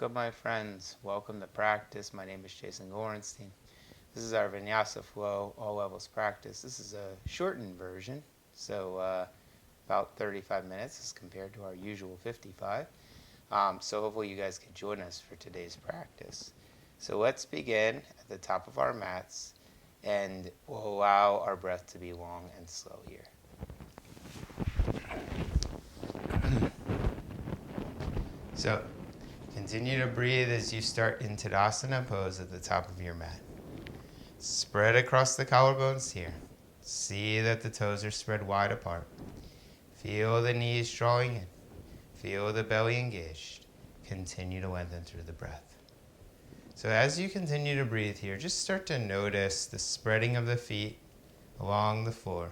Good, my friends. Welcome to practice. My name is Jason Gorenstein. This is our Vinyasa Flow All Levels practice. This is a shortened version, so about 35 minutes as compared to our usual 55. So hopefully you guys can join us for today's practice. So let's begin at the top of our mats, and we'll allow our breath to be long and slow here. So continue to breathe as you start in Tadasana pose at the top of your mat. Spread across the collarbones here. See that the toes are spread wide apart. Feel the knees drawing in. Feel the belly engaged. Continue to lengthen through the breath. So as you continue to breathe here, just start to notice the spreading of the feet along the floor.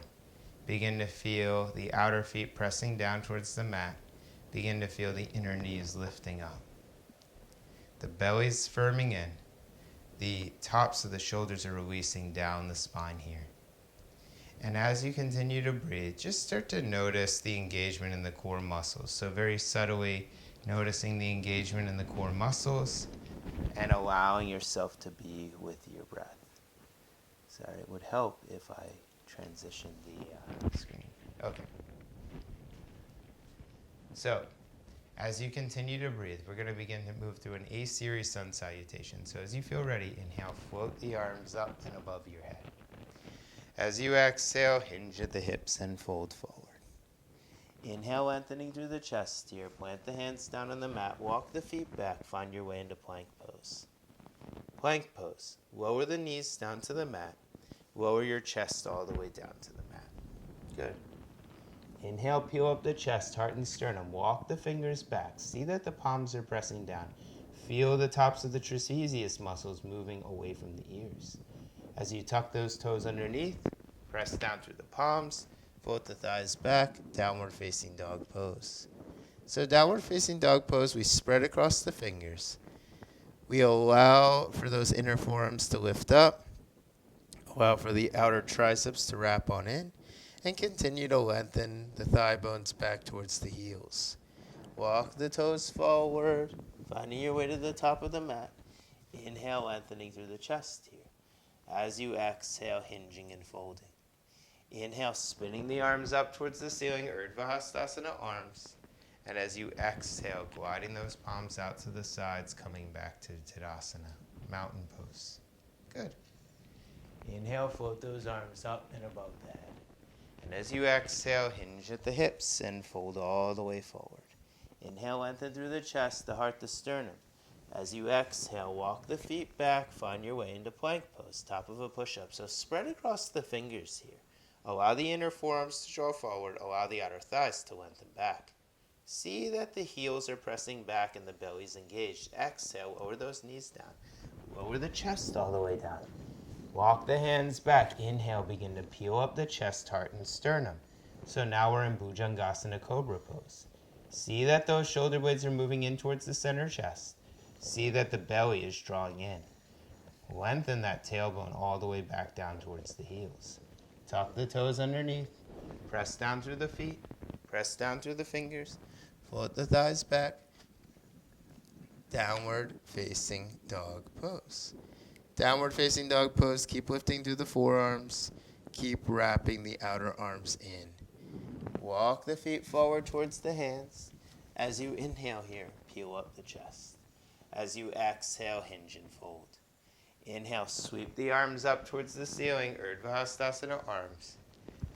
Begin to feel the outer feet pressing down towards the mat. Begin to feel the inner knees lifting up. The belly's firming in. The tops of the shoulders are releasing down the spine here. And as you continue to breathe, just start to notice the engagement in the core muscles. So very subtly noticing the engagement in the core muscles and allowing yourself to be with your breath. Sorry, it would help if I transitioned the screen. Okay. So, as you continue to breathe, we're going to begin to move through an A-series sun salutation. So as you feel ready, inhale, float the arms up and above your head. As you exhale, hinge at the hips and fold forward. Inhale, lengthening through the chest here. Plant the hands down on the mat. Walk the feet back. Find your way into plank pose. Plank pose. Lower the knees down to the mat. Lower your chest all the way down to the mat. Good. Inhale, peel up the chest, heart and sternum. Walk the fingers back. See that the palms are pressing down. Feel the tops of the trapezius muscles moving away from the ears. As you tuck those toes underneath, press down through the palms, float the thighs back, downward facing dog pose. So downward facing dog pose, we spread across the fingers. We allow for those inner forearms to lift up, allow for the outer triceps to wrap on in, and continue to lengthen the thigh bones back towards the heels. Walk the toes forward, finding your way to the top of the mat. Inhale, lengthening through the chest here. As you exhale, hinging and folding. Inhale, spinning the arms up towards the ceiling, Urdhva Hastasana arms. And as you exhale, gliding those palms out to the sides, coming back to Tadasana, mountain pose. Good. Inhale, float those arms up and above the head. And as you exhale, hinge at the hips and fold all the way forward. Inhale, lengthen through the chest, the heart, the sternum. As you exhale, walk the feet back, find your way into plank pose, top of a push-up. So spread across the fingers here. Allow the inner forearms to draw forward, allow the outer thighs to lengthen back. See that the heels are pressing back and the belly's engaged. Exhale, lower those knees down. Lower the chest all the way down. Walk the hands back. Inhale, begin to peel up the chest, heart, and sternum. So now we're in Bhujangasana Cobra pose. See that those shoulder blades are moving in towards the center chest. See that the belly is drawing in. Lengthen that tailbone all the way back down towards the heels. Tuck the toes underneath. Press down through the feet. Press down through the fingers. Float the thighs back. Downward facing dog pose. Downward facing dog pose. Keep lifting through the forearms. Keep wrapping the outer arms in. Walk the feet forward towards the hands. As you inhale here, peel up the chest. As you exhale, hinge and fold. Inhale, sweep the arms up towards the ceiling, Urdhva Hastasana arms.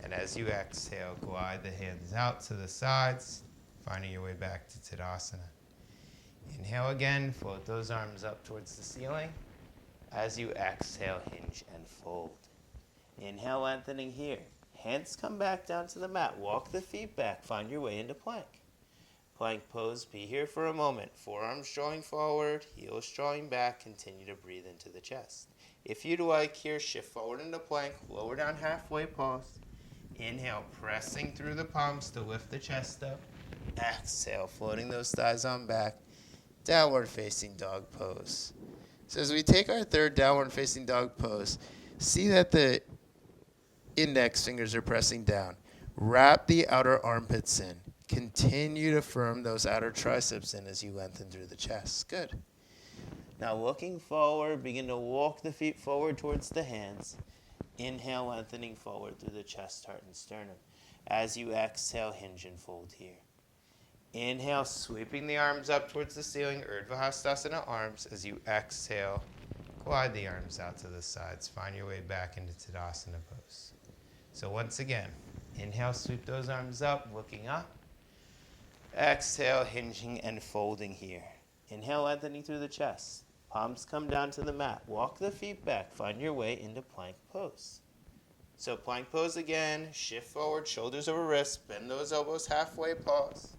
And as you exhale, glide the hands out to the sides, finding your way back to Tadasana. Inhale again, float those arms up towards the ceiling. As you exhale, hinge and fold. Inhale, lengthening here. Hands come back down to the mat. Walk the feet back, find your way into plank. Plank pose, be here for a moment. Forearms drawing forward, heels drawing back. Continue to breathe into the chest. If you'd like here, shift forward into plank, lower down halfway, pause. Inhale, pressing through the palms to lift the chest up. Exhale, floating those thighs on back. Downward facing dog pose. So as we take our third downward facing dog pose, see that the index fingers are pressing down. Wrap the outer armpits in. Continue to firm those outer triceps in as you lengthen through the chest. Good. Now looking forward, begin to walk the feet forward towards the hands. Inhale, lengthening forward through the chest, heart, and sternum. As you exhale, hinge and fold here. Inhale, sweeping the arms up towards the ceiling, Urdhva Hastasana arms. As you exhale, glide the arms out to the sides. Find your way back into Tadasana pose. So once again, inhale, sweep those arms up, looking up. Exhale, hinging and folding here. Inhale, lengthening through the chest. Palms come down to the mat. Walk the feet back. Find your way into plank pose. So plank pose again. Shift forward, shoulders over wrists. Bend those elbows halfway, pause.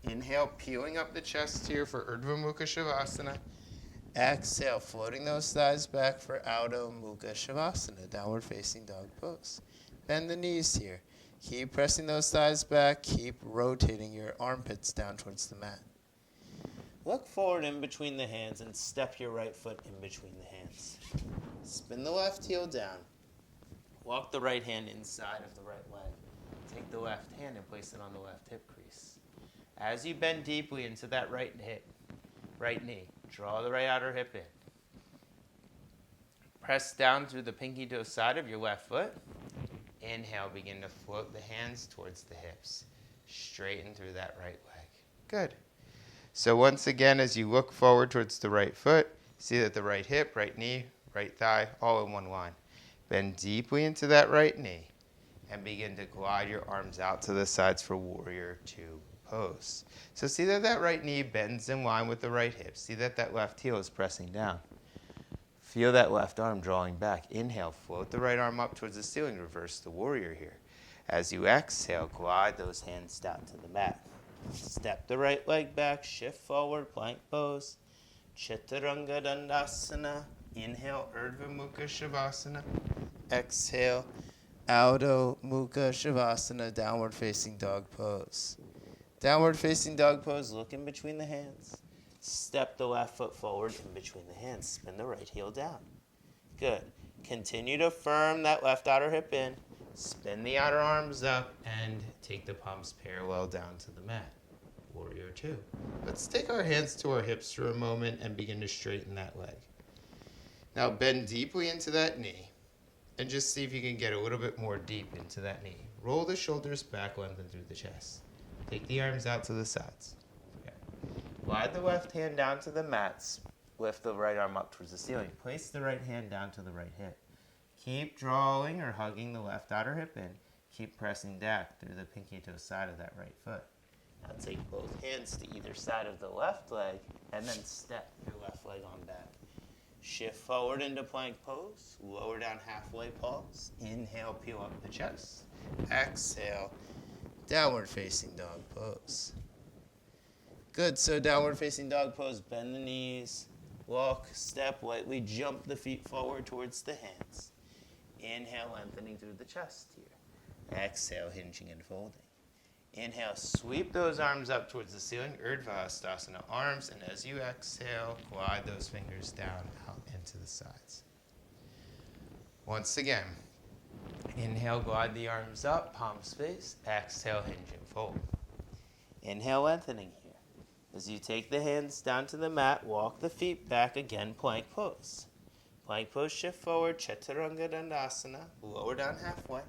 Inhale, peeling up the chest here for Urdhva Mukha Shavasana. Exhale, floating those thighs back for Adho Mukha Shavasana, downward facing dog pose. Bend the knees here. Keep pressing those thighs back. Keep rotating your armpits down towards the mat. Look forward in between the hands and step your right foot in between the hands. Spin the left heel down. Walk the right hand inside of the right leg. Take the left hand and place it on the left hip crease. As you bend deeply into that right knee, draw the right outer hip in. Press down through the pinky toe side of your left foot. Inhale, begin to float the hands towards the hips. Straighten through that right leg. Good. So once again, as you look forward towards the right foot, see that the right hip, right knee, right thigh, all in one line. Bend deeply into that right knee and begin to glide your arms out to the sides for Warrior Two pose. So see that that right knee bends in line with the right hip. See that that left heel is pressing down. Feel that left arm drawing back. Inhale, float the right arm up towards the ceiling. Reverse the warrior here. As you exhale, glide those hands down to the mat. Step the right leg back, shift forward, plank pose. Chaturanga Dandasana. Inhale, Urdhva Mukha Shavasana. Exhale, Adho Mukha Shavasana, downward facing dog pose. Downward facing dog pose, look in between the hands. Step the left foot forward in between the hands. Spin the right heel down. Good. Continue to firm that left outer hip in. Spin the outer arms up and take the palms parallel down to the mat. Warrior Two. Let's take our hands to our hips for a moment and begin to straighten that leg. Now bend deeply into that knee and just see if you can get a little bit more deep into that knee. Roll the shoulders back, lengthen through the chest. Take the arms out to the sides. Okay. Glide the left hand down to the mats. Lift the right arm up towards the ceiling. Place the right hand down to the right hip. Keep drawing or hugging the left outer hip in. Keep pressing back through the pinky toe side of that right foot. Now take both hands to either side of the left leg and then step your left leg on back. Shift forward into plank pose. Lower down halfway, pause. Inhale, peel up the chest. Exhale, downward facing dog pose. Good, so downward facing dog pose, bend the knees, walk, step, lightly jump the feet forward towards the hands. Inhale, lengthening through the chest here. Exhale, hinging and folding. Inhale, sweep those arms up towards the ceiling, Urdhva Hastasana arms, and as you exhale, glide those fingers down out into the sides. Once again, inhale, glide the arms up, palms face. Exhale, hinge and fold. Inhale, lengthening here. As you take the hands down to the mat, walk the feet back again, plank pose. Plank pose, shift forward, Chaturanga Dandasana, lower down halfway.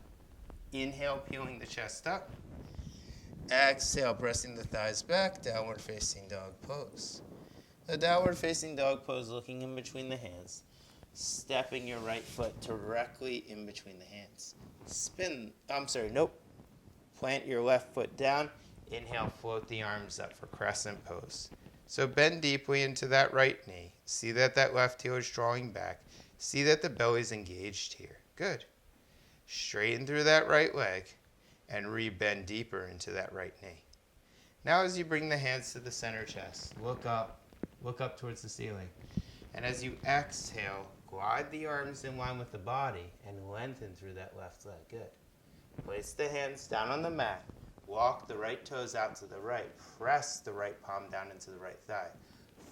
Inhale, peeling the chest up. Exhale, pressing the thighs back, downward facing dog pose. The downward facing dog pose, looking in between the hands. Stepping your right foot directly in between the hands. Plant your left foot down. Inhale, float the arms up for crescent pose. So bend deeply into that right knee. See that that left heel is drawing back. See that the belly's engaged here. Good. Straighten through that right leg and re-bend deeper into that right knee. Now as you bring the hands to the center chest, look up towards the ceiling. And as you exhale, glide the arms in line with the body and lengthen through that left leg. Good. Place the hands down on the mat. Walk the right toes out to the right. Press the right palm down into the right thigh.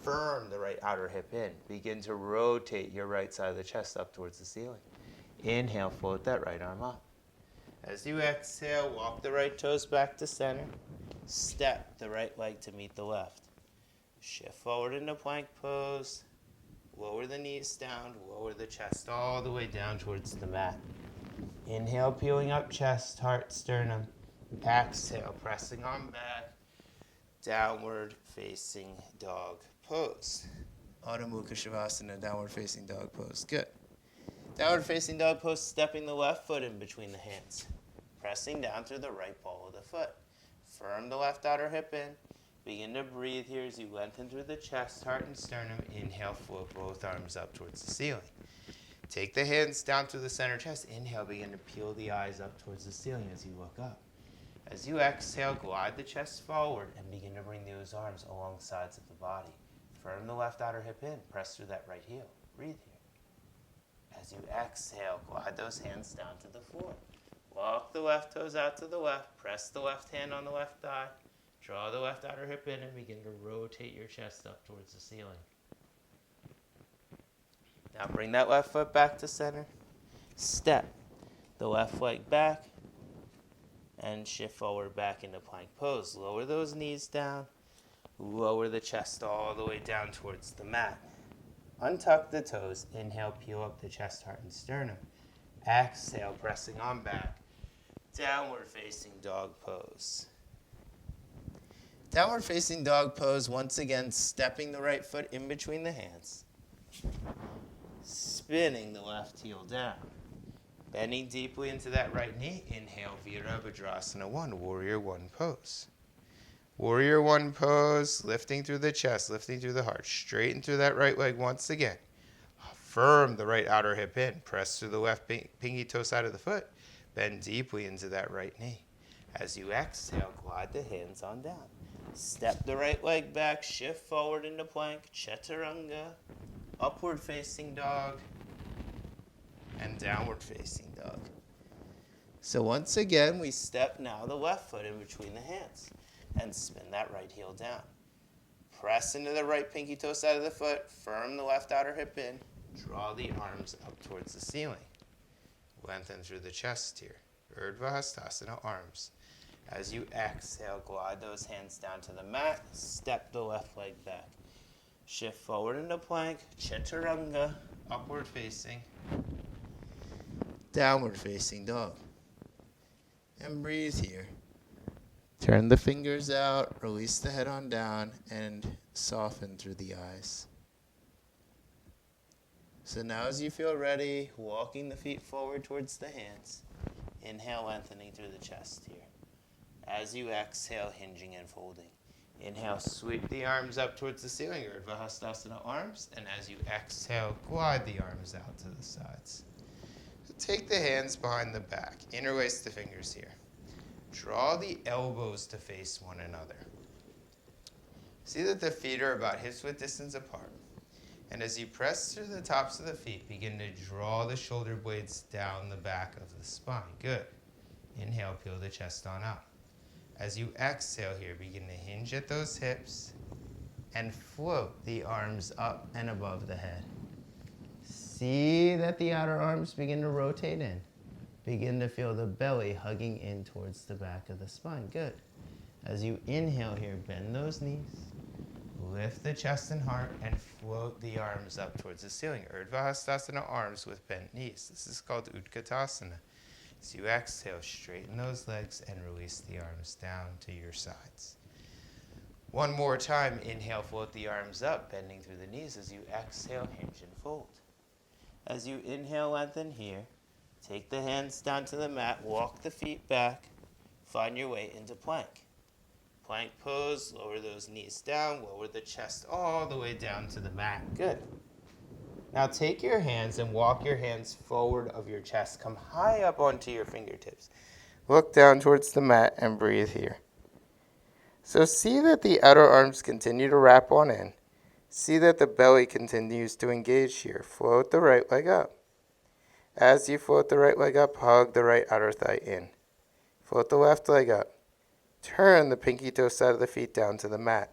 Firm the right outer hip in. Begin to rotate your right side of the chest up towards the ceiling. Inhale, float that right arm up. As you exhale, walk the right toes back to center. Step the right leg to meet the left. Shift forward into plank pose. Lower the knees down, lower the chest all the way down towards the mat. Inhale, peeling up chest, heart, sternum. Exhale, pressing on back. Downward facing dog pose. Adho Mukha Shavasana, downward facing dog pose. Good. Downward facing dog pose, stepping the left foot in between the hands. Pressing down through the right ball of the foot. Firm the left outer hip in. Begin to breathe here as you lengthen through the chest, heart, and sternum. Inhale, float both arms up towards the ceiling. Take the hands down through the center chest. Inhale, begin to peel the eyes up towards the ceiling as you look up. As you exhale, glide the chest forward and begin to bring those arms along the sides of the body. Firm the left outer hip in. Press through that right heel. Breathe here. As you exhale, glide those hands down to the floor. Walk the left toes out to the left. Press the left hand on the left thigh. Draw the left outer hip in and begin to rotate your chest up towards the ceiling. Now bring that left foot back to center. Step the left leg back and shift forward back into plank pose. Lower those knees down. Lower the chest all the way down towards the mat. Untuck the toes. Inhale, peel up the chest, heart, and sternum. Exhale, pressing on back. Downward facing dog pose. Downward facing dog pose, once again, stepping the right foot in between the hands. Spinning the left heel down. Bending deeply into that right knee. Inhale, Virabhadrasana 1, Warrior 1 pose. Warrior 1 pose, lifting through the chest, lifting through the heart. Straighten through that right leg once again. Firm the right outer hip in. Press through the left pinky toe side of the foot. Bend deeply into that right knee. As you exhale, glide the hands on down. Step the right leg back, shift forward into plank, chaturanga, upward facing dog, and downward facing dog. So once again, we step now the left foot in between the hands and spin that right heel down. Press into the right pinky toe side of the foot, firm the left outer hip in, draw the arms up towards the ceiling. Lengthen through the chest here. Urdhva Hastasana, arms. As you exhale, glide those hands down to the mat. Step the left leg back. Shift forward into plank. Chaturanga, upward facing. Downward facing dog. And breathe here. Turn the fingers out, release the head on down, and soften through the eyes. So now as you feel ready, walking the feet forward towards the hands. Inhale, lengthening through the chest here. As you exhale, hinging and folding. Inhale, sweep the arms up towards the ceiling, Urdhva Hastasana, arms. And as you exhale, glide the arms out to the sides. So take the hands behind the back. Interlace the fingers here. Draw the elbows to face one another. See that the feet are about hip-width distance apart. And as you press through the tops of the feet, begin to draw the shoulder blades down the back of the spine. Good. Inhale, peel the chest on out. As you exhale here, begin to hinge at those hips and float the arms up and above the head. See that the outer arms begin to rotate in. Begin to feel the belly hugging in towards the back of the spine. Good. As you inhale here, bend those knees. Lift the chest and heart and float the arms up towards the ceiling. Urdhva Hastasana, arms with bent knees. This is called Utkatasana. As you exhale, straighten those legs and release the arms down to your sides. One more time. Inhale, float the arms up, bending through the knees. As you exhale, hinge and fold. As you inhale, lengthen here. Take the hands down to the mat. Walk the feet back. Find your way into plank. Plank pose, lower those knees down, lower the chest all the way down to the mat. Good. Now take your hands and walk your hands forward of your chest. Come high up onto your fingertips. Look down towards the mat and breathe here. So see that the outer arms continue to wrap on in. See that the belly continues to engage here. Float the right leg up. As you float the right leg up, hug the right outer thigh in. Float the left leg up. Turn the pinky toe side of the feet down to the mat.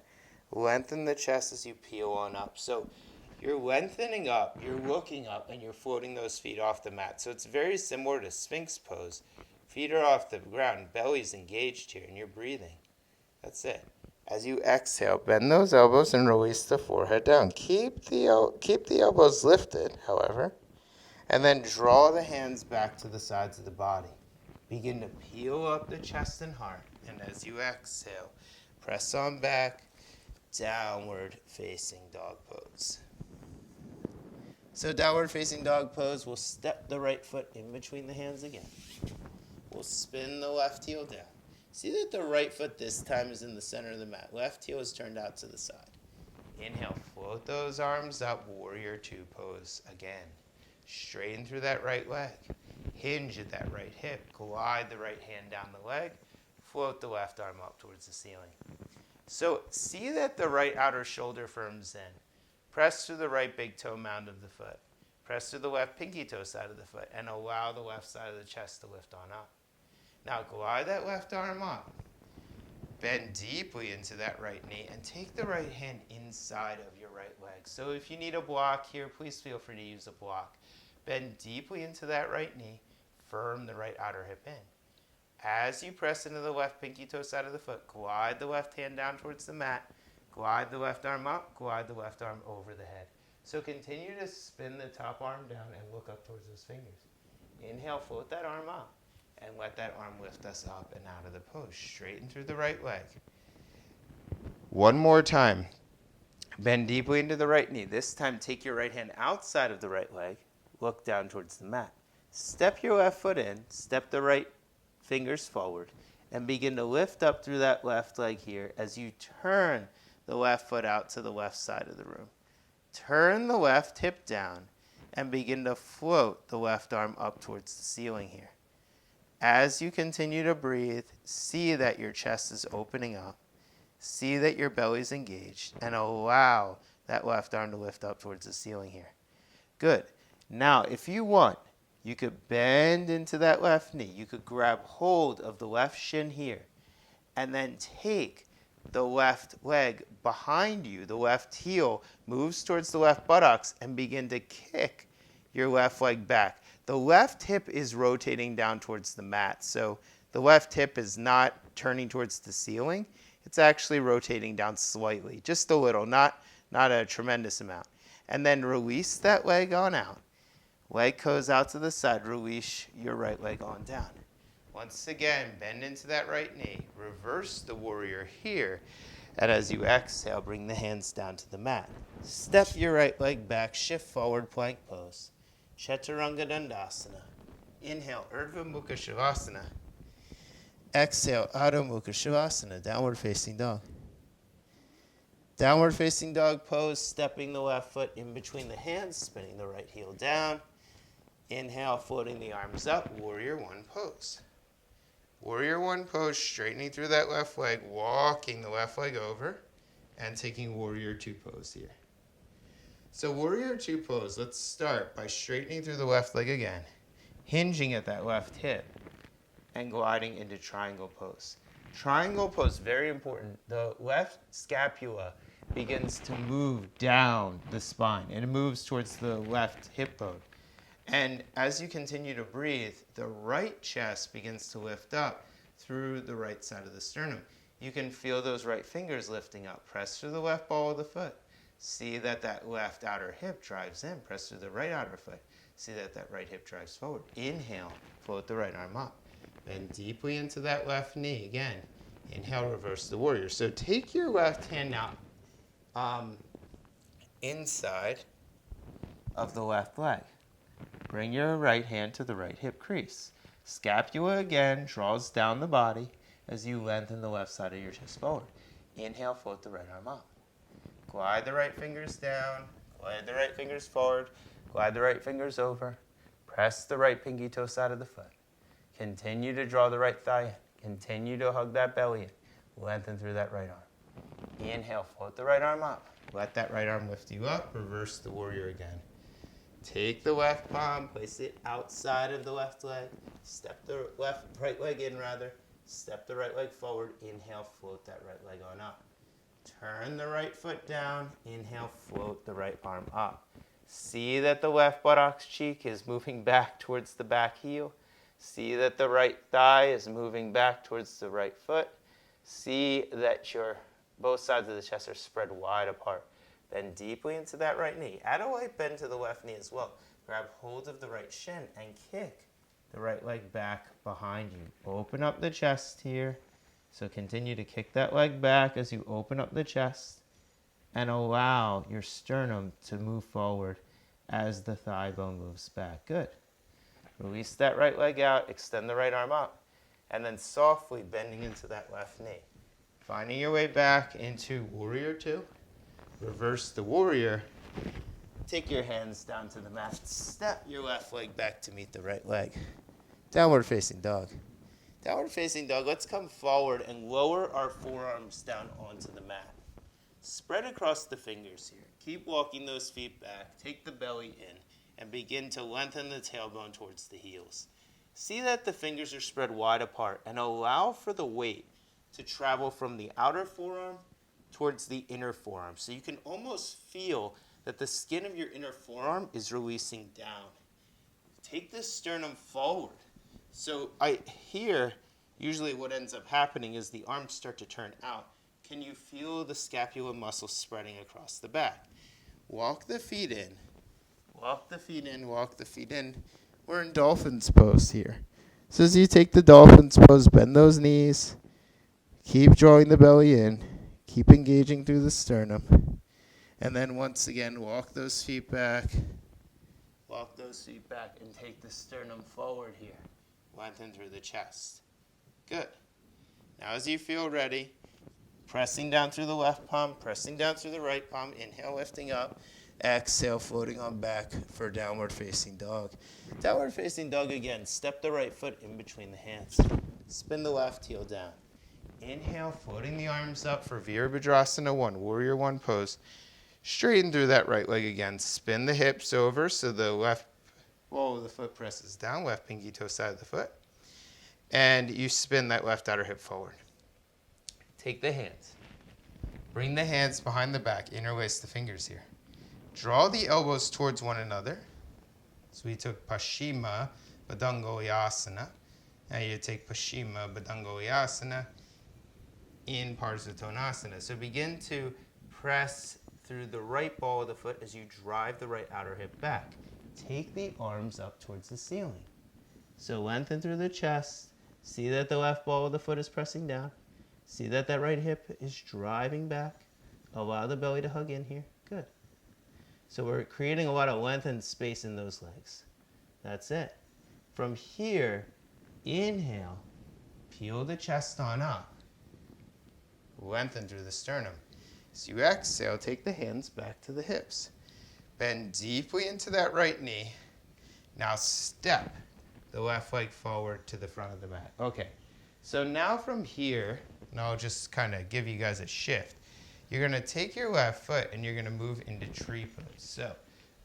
Lengthen the chest as you peel on up. So you're lengthening up, you're looking up, and you're floating those feet off the mat. So it's very similar to Sphinx pose. Feet are off the ground, belly's engaged here, and you're breathing. That's it. As you exhale, bend those elbows and release the forehead down. Keep the elbows lifted, however, and then draw the hands back to the sides of the body. Begin to peel up the chest and heart. And as you exhale, press on back, downward facing dog pose. So downward facing dog pose, we'll step the right foot in between the hands again. We'll spin the left heel down. See that the right foot this time is in the center of the mat. Left heel is turned out to the side. Inhale, float those arms up, warrior two pose again. Straighten through that right leg. Hinge at that right hip. Glide the right hand down the leg. Float the left arm up towards the ceiling. So see that the right outer shoulder firms in. Press through the right big toe mound of the foot. Press through the left pinky toe side of the foot and allow the left side of the chest to lift on up. Now glide that left arm up. Bend deeply into that right knee and take the right hand inside of your right leg. So if you need a block here, please feel free to use a block. Bend deeply into that right knee. Firm the right outer hip in. As you press into the left pinky toe side of the foot, glide the left hand down towards the mat. Glide the left arm up. Glide the left arm over the head. So continue to spin the top arm down and look up towards those fingers. Inhale, float that arm up. And let that arm lift us up and out of the pose. Straighten through the right leg. One more time. Bend deeply into the right knee. This time, take your right hand outside of the right leg. Look down towards the mat. Step your left foot in. Step the right fingers forward. And begin to lift up through that left leg here as you turn the left foot out to the left side of the room. Turn the left hip down and begin to float the left arm up towards the ceiling here. As you continue to breathe, see that your chest is opening up. See that your belly's engaged and allow that left arm to lift up towards the ceiling here. Good. Now, if you want, you could bend into that left knee. You could grab hold of the left shin here and then take the left leg behind you. The left heel moves towards the left buttocks and begin to kick your left leg back. The left hip is rotating down towards the mat, so the left hip is not turning towards the ceiling. It's actually rotating down slightly, just a little, not a tremendous amount. And then release that leg on out. Leg goes out to the side. Release your right leg on down. Once again, bend into that right knee. Reverse the warrior here. And as you exhale, bring the hands down to the mat. Step your right leg back, shift forward, plank pose. Chaturanga Dandasana. Inhale, Urdhva Mukha Shavasana. Exhale, Adho Mukha Shavasana, downward facing dog. Downward facing dog pose, stepping the left foot in between the hands, spinning the right heel down. Inhale, floating the arms up, warrior one pose. Warrior one pose, straightening through that left leg, walking the left leg over, and taking warrior two pose here. So warrior two pose, let's start by straightening through the left leg again, hinging at that left hip, and gliding into triangle pose. Triangle pose, very important. The left scapula begins to move down the spine, and it moves towards the left hip bone. And as you continue to breathe, the right chest begins to lift up through the right side of the sternum. You can feel those right fingers lifting up. Press through the left ball of the foot. See that that left outer hip drives in. Press through the right outer foot. See that that right hip drives forward. Inhale, float the right arm up. Bend deeply into that left knee. Again, inhale, reverse the warrior. So take your left hand now inside of the left leg. Bring your right hand to the right hip crease. Scapula again draws down the body as you lengthen the left side of your chest forward. Inhale, float the right arm up. Glide the right fingers down, glide the right fingers forward, glide the right fingers over. Press the right pinky toe side of the foot. Continue to draw the right thigh in. Continue to hug that belly in. Lengthen through that right arm. Inhale, float the right arm up. Let that right arm lift you up. Reverse the warrior again. Take the left palm, place it outside of the left leg. Step the right leg in rather. Step the right leg forward. Inhale, float that right leg on up. Turn the right foot down. Inhale, float the right arm up. See that the left buttocks cheek is moving back towards the back heel. See that the right thigh is moving back towards the right foot. See that both sides of the chest are spread wide apart. Bend deeply into that right knee. Add a light bend to the left knee as well. Grab hold of the right shin and kick the right leg back behind you. Open up the chest here. So continue to kick that leg back as you open up the chest and allow your sternum to move forward as the thigh bone moves back. Good. Release that right leg out, extend the right arm up, and then softly bending into that left knee. Finding your way back into Warrior Two. Reverse the warrior. Take your hands down to the mat. Step your left leg back to meet the right leg. Downward facing dog. Downward facing dog. Let's come forward and lower our forearms down onto the mat. Spread across the fingers here. Keep walking those feet back. Take the belly in and begin to lengthen the tailbone towards the heels. See that the fingers are spread wide apart and allow for the weight to travel from the outer forearm towards the inner forearm. So you can almost feel that the skin of your inner forearm is releasing down. Take the sternum forward. So here, usually what ends up happening is the arms start to turn out. Can you feel the scapula muscles spreading across the back? Walk the feet in. Walk the feet in, walk the feet in. We're in dolphin's pose here. So as you take the dolphin's pose, bend those knees. Keep drawing the belly in. Keep engaging through the sternum. And then once again, walk those feet back. Walk those feet back and take the sternum forward here. Lengthen through the chest. Good. Now as you feel ready, pressing down through the left palm, pressing down through the right palm. Inhale, lifting up. Exhale, floating on back for downward facing dog. Downward facing dog again. Step the right foot in between the hands. Spin the left heel down. Inhale, floating the arms up for Virabhadrasana 1, Warrior 1 pose. Straighten through that right leg again. Spin the hips over so the left ball of the foot presses down, left pinky toe side of the foot. And you spin that left outer hip forward. Take the hands. Bring the hands behind the back. Interlace the fingers here. Draw the elbows towards one another. So we took Paschimma Baddha-Kolasana. Now you take Paschimma Baddha-Kolasana in Parsvatonasana. So begin to press through the right ball of the foot as you drive the right outer hip back. Take the arms up towards the ceiling. So lengthen through the chest. See that the left ball of the foot is pressing down. See that that right hip is driving back. Allow the belly to hug in here. Good. So we're creating a lot of lengthened space in those legs. That's it. From here, inhale, peel the chest on up. Lengthen through the sternum. As you exhale, take the hands back to the hips. Bend deeply into that right knee. Now step the left leg forward to the front of the mat. Okay, so now from here, and I'll just kind of give you guys a shift. You're going to take your left foot and you're going to move into tree pose. So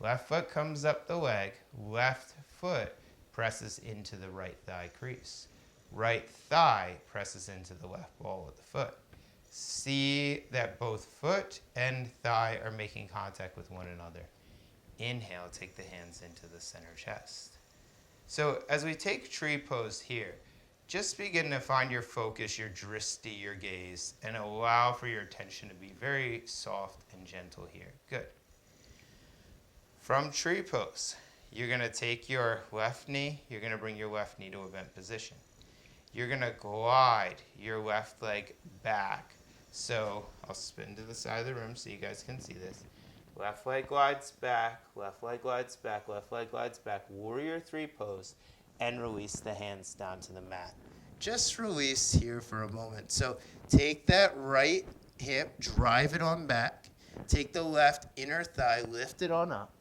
left foot comes up the leg, left foot presses into the right thigh crease. Right thigh presses into the left ball of the foot. See that both foot and thigh are making contact with one another. Inhale, take the hands into the center chest. So as we take tree pose here, just begin to find your focus, your drishti, your gaze, and allow for your attention to be very soft and gentle here. Good. From tree pose, you're going to take your left knee, you're going to bring your left knee to a bent position. You're going to glide your left leg back. So I'll spin to the side of the room so you guys can see this. Left leg glides back, left leg glides back, left leg glides back. Warrior 3 pose, and release the hands down to the mat. Just release here for a moment. So take that right hip, drive it on back. Take the left inner thigh, lift it on up.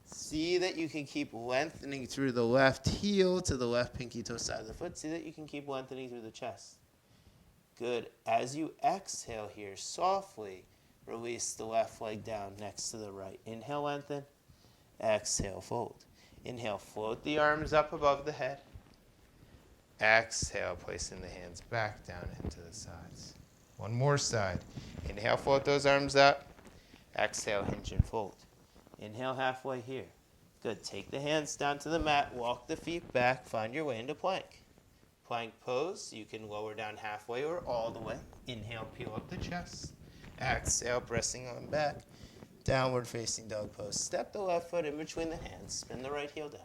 See that you can keep lengthening through the left heel to the left pinky toe side of the foot. See that you can keep lengthening through the chest. Good. As you exhale here, softly release the left leg down next to the right. Inhale, lengthen. Exhale, fold. Inhale, float the arms up above the head. Exhale, placing the hands back down into the sides. One more side. Inhale, float those arms up. Exhale, hinge and fold. Inhale, halfway here. Good. Take the hands down to the mat. Walk the feet back. Find your way into plank. Plank pose, you can lower down halfway or all the way. Inhale, peel up the chest. Exhale, pressing on back. Downward facing dog pose. Step the left foot in between the hands. Spin the right heel down.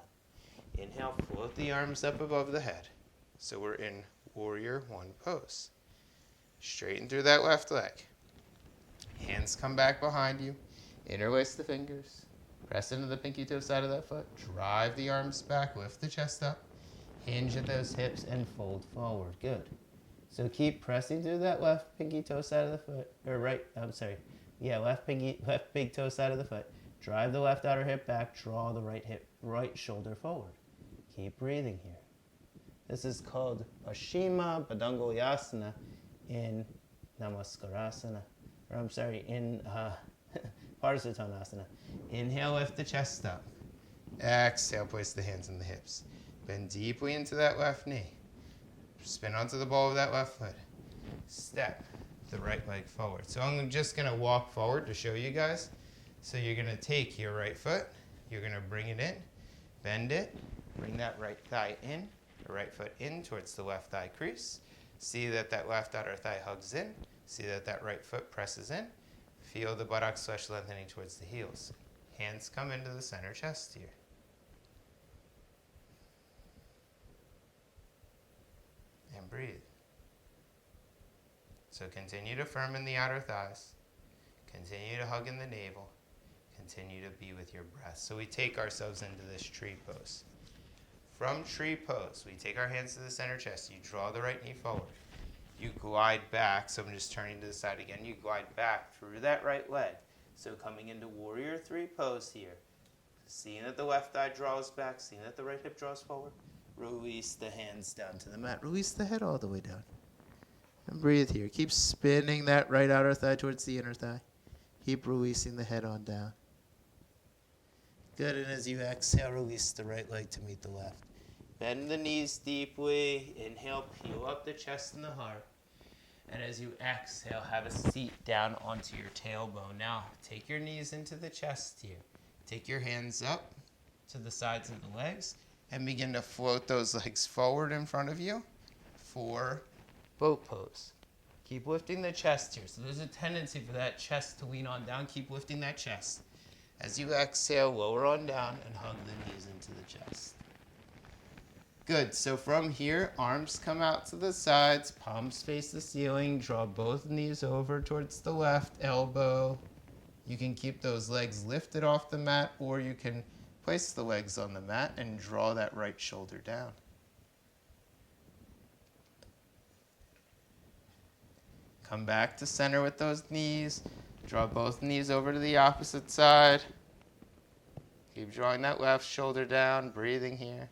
Inhale, float the arms up above the head. So we're in warrior one pose. Straighten through that left leg. Hands come back behind you. Interlace the fingers. Press into the pinky toe side of that foot. Drive the arms back. Lift the chest up. Hinge at those hips and fold forward. Good. So keep pressing through that left pinky toe side of the foot. Or right, left big toe side of the foot. Drive the left outer hip back. Draw the right shoulder forward. Keep breathing here. This is called Paschimma Badangoyasana in Namaskarasana. In Parsvatanasana. Inhale, lift the chest up. Exhale, place the hands in the hips. Bend deeply into that left knee. Spin onto the ball of that left foot. Step the right leg forward. So I'm just going to walk forward to show you guys. So you're going to take your right foot. You're going to bring it in. Bend it. Bring that right thigh in. The right foot in towards the left thigh crease. See that that left outer thigh hugs in. See that that right foot presses in. Feel the buttocks flesh lengthening towards the heels. Hands come into the center chest here. And breathe. So continue to firm the outer thighs. Continue to hug in the navel. Continue to be with your breath. So we take ourselves into this tree pose. From tree pose, we take our hands to the center chest. You draw the right knee forward. You glide back. So I'm just turning to the side again. You glide back through that right leg. So coming into warrior three pose here. Seeing that the left thigh draws back. Seeing that the right hip draws forward. Release the hands down to the mat. Release the head all the way down. And breathe here. Keep spinning that right outer thigh towards the inner thigh. Keep releasing the head on down. Good, and as you exhale, release the right leg to meet the left. Bend the knees deeply. Inhale, peel up the chest and the heart. And as you exhale, have a seat down onto your tailbone. Now, take your knees into the chest here. Take your hands up to the sides of the legs and begin to float those legs forward in front of you for boat pose. Keep lifting the chest here. So there's a tendency for that chest to lean on down. Keep lifting that chest. As you exhale, lower on down and hug the knees into the chest. Good. So from here, arms come out to the sides, palms face the ceiling. Draw both knees over towards the left elbow. You can keep those legs lifted off the mat, or you can place the legs on the mat and draw that right shoulder down. Come back to center with those knees. Draw both knees over to the opposite side. Keep drawing that left shoulder down, breathing here.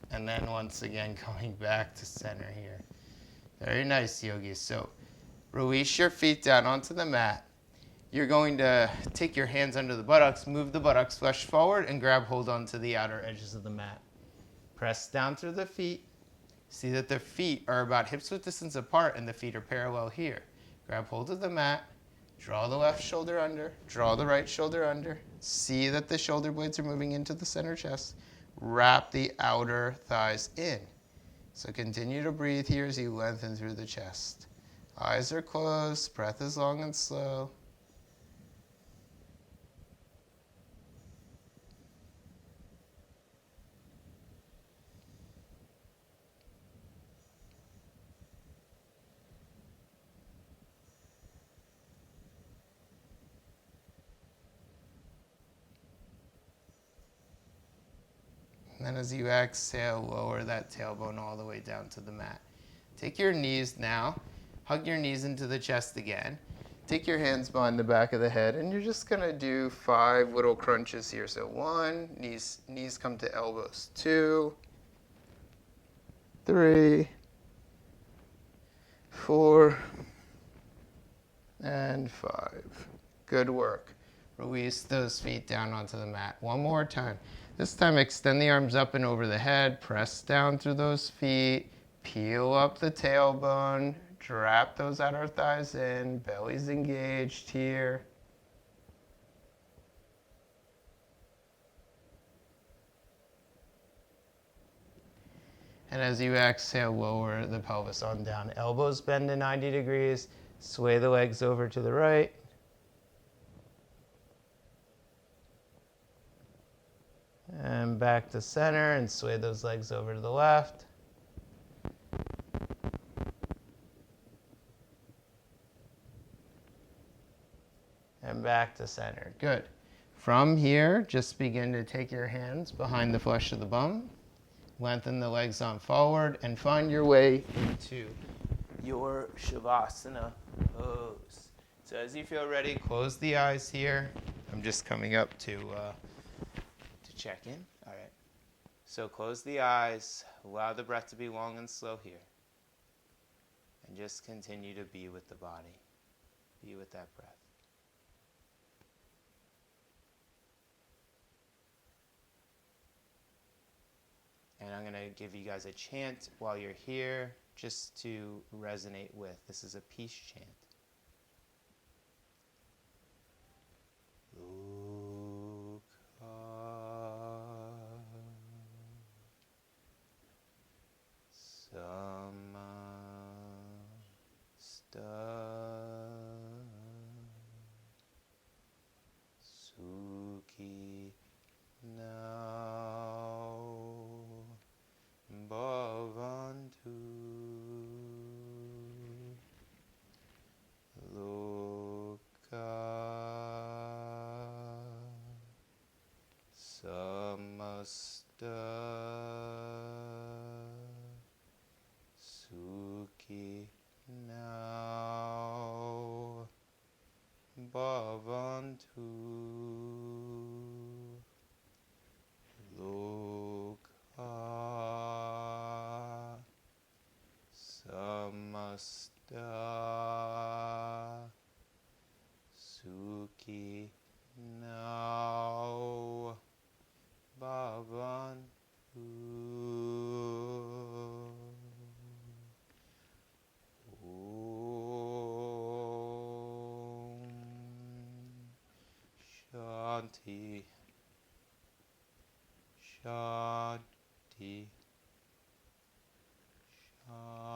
And then once again, coming back to center here. Very nice, yogis. So release your feet down onto the mat. You're going to take your hands under the buttocks, move the buttocks flesh forward, and grab hold onto the outer edges of the mat. Press down through the feet. See that the feet are about hips width distance apart and the feet are parallel here. Grab hold of the mat. Draw the left shoulder under. Draw the right shoulder under. See that the shoulder blades are moving into the center chest. Wrap the outer thighs in. So continue to breathe here as you lengthen through the chest. Eyes are closed. Breath is long and slow. And then as you exhale, lower that tailbone all the way down to the mat. Take your knees now. Hug your knees into the chest again. Take your hands behind the back of the head, and you're just going to do 5 little crunches here. So 1, knees come to elbows. 2, 3, 4, and 5. Good work. Release those feet down onto the mat. One more time. This time, extend the arms up and over the head. Press down through those feet. Peel up the tailbone, drop those outer thighs in, belly's engaged here. And as you exhale, lower the pelvis on down. Elbows bend to 90 degrees, sway the legs over to the right. And back to center and sway those legs over to the left. And back to center. Good. From here, just begin to take your hands behind the flesh of the bum. Lengthen the legs on forward and find your way into your Shavasana pose. So as you feel ready, close the eyes here. I'm just coming up to check in. All right. So close the eyes. Allow the breath to be long and slow here. And just continue to be with the body. Be with that breath. And I'm going to give you guys a chant while you're here just to resonate with. This is a peace chant. Suki now bhavantu loka samasta suki now bhavantu loka samasta suki now bhavantu. Shanti, Shanti, Shanti.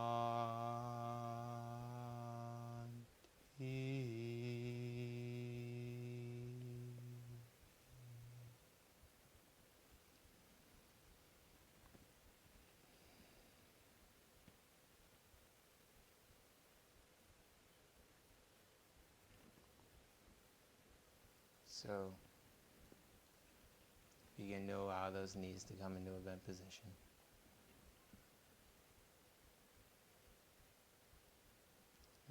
So begin to allow those knees to come into a bent position.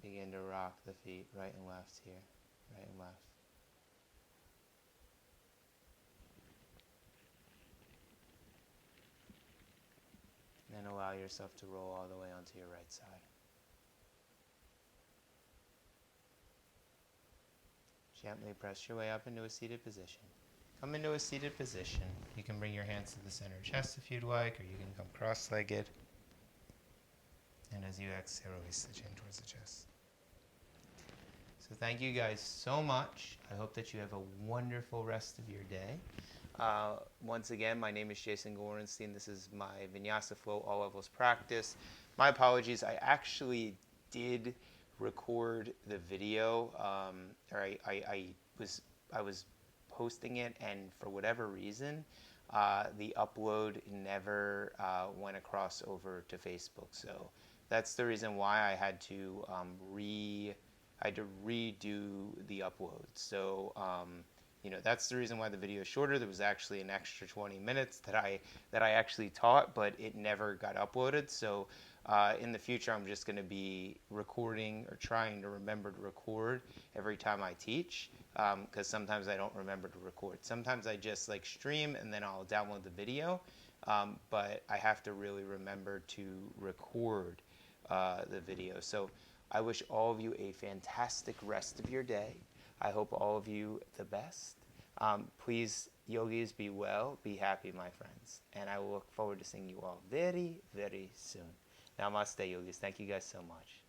Begin to rock the feet right and left here, right and left. And then allow yourself to roll all the way onto your right side. Gently press your way up into a seated position. Come into a seated position. You can bring your hands to the center chest if you'd like, or you can come cross-legged. And as you exhale, release the chin towards the chest. So thank you guys so much. I hope that you have a wonderful rest of your day. Once again, my name is Jason Gorenstein. This is my Vinyasa Flow All Levels practice. My apologies. I actually did record the video, or I was posting it, and for whatever reason, the upload never went across over to Facebook. So that's the reason why I had to redo the upload. So that's the reason why the video is shorter. There was actually an extra 20 minutes that I actually taught, but it never got uploaded. So in the future, I'm just going to be recording or trying to remember to record every time I teach, because sometimes I don't remember to record. Sometimes I just stream and then I'll download the video, but I have to really remember to record the video. So I wish all of you a fantastic rest of your day. I hope all of you the best. Please, yogis, be well, be happy, my friends. And I will look forward to seeing you all very, very soon. Namaste, yogis. Thank you guys so much.